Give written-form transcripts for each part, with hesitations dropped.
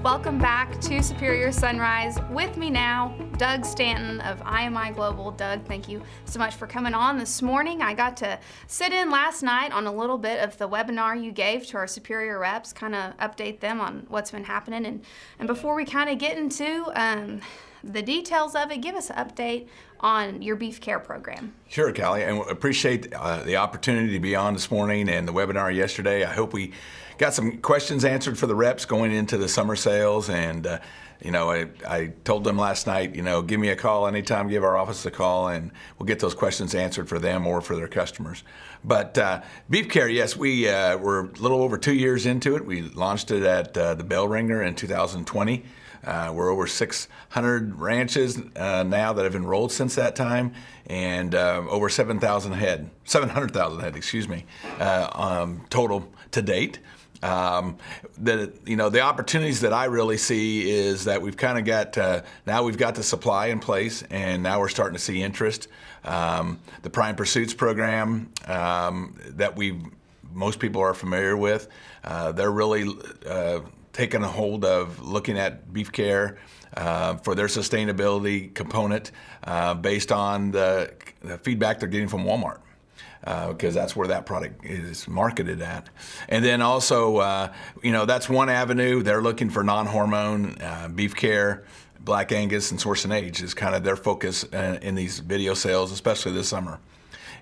Welcome back to Superior Sunrise. With me now, Doug Stanton of IMI Global. Doug, thank you so much for coming on this morning. I got to sit in last night on a little bit of the webinar you gave to our Superior reps, kind of update them on what's been happening. And before we kind of get into the details of it, give us an update on your BeefCARE program. Sure, Callie, and appreciate the opportunity to be on this morning and the webinar yesterday. I hope we got some questions answered for the reps going into the summer sales, and I told them last night, give me a call anytime, give our office a call, and we'll get those questions answered for them or for their customers. But BeefCARE, yes, we were a little over 2 years into it. We launched it at the Bell Ringer in 2020. We're over 600 ranches now that have enrolled since that time, and over 700,000 head, total to date. The opportunities that I really see is that we've kind of got, now we've got the supply in place, and now we're starting to see interest. The Prime Pursuits program that most people are familiar with, they're really taking a hold of looking at BeefCARE for their sustainability component based on the feedback they're getting from Walmart. Because that's where that product is marketed at. And then also, that's one avenue. They're looking for non-hormone, BeefCARE, Black Angus, and Source and Age is kind of their focus in these video sales, especially this summer.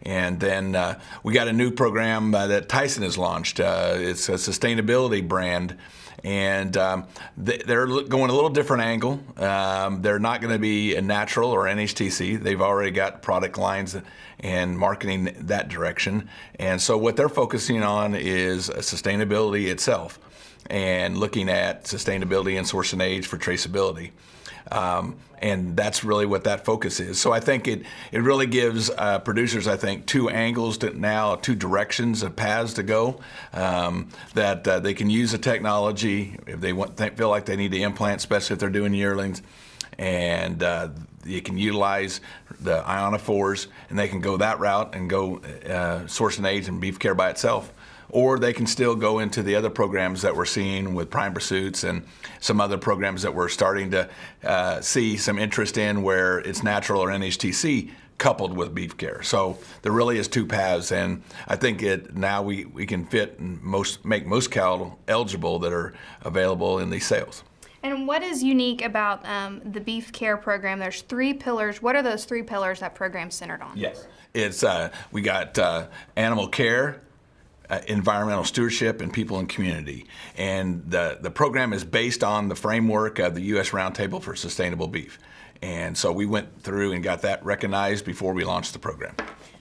And then we got a new program that Tyson has launched. It's a sustainability brand, and they're going a little different angle. They're not going to be a natural or NHTC. They've already got product lines and marketing that direction. And so what they're focusing on is sustainability itself and looking at sustainability and Source and Age for traceability. And that's really what that focus is. So I think it really gives producers, I think, two angles two directions of paths to go, that they can use the technology if they feel like they need to implant, especially if they're doing yearlings, and you can utilize the ionophores, and they can go that route and go Source and Age and BeefCARE by itself. Or they can still go into the other programs that we're seeing with Prime Pursuits and some other programs that we're starting to see some interest in where it's natural or NHTC coupled with BeefCARE. So there really is two paths, and I think now we can fit and make most cattle eligible that are available in these sales. And what is unique about the BeefCARE program? There's 3 pillars. What are those 3 pillars that program's centered on? Yes, it's we got animal care, environmental stewardship, and people and community. And the program is based on the framework of the U.S. Roundtable for Sustainable Beef. And so we went through and got that recognized before we launched the program.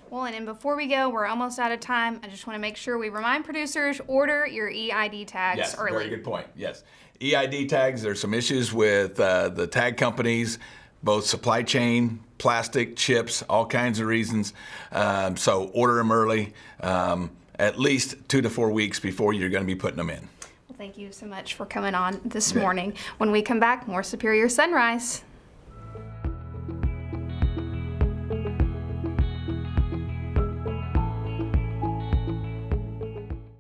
Well, and before we go, we're almost out of time. I just want to make sure we remind producers, order your EID tags early. Yes, very good point. Yes. EID tags, there's some issues with the tag companies, both supply chain, plastic, chips, all kinds of reasons. So order them early. At least 2 to 4 weeks before you're going to be putting them in. Well, thank you so much for coming on this morning. When we come back, more Superior Sunrise.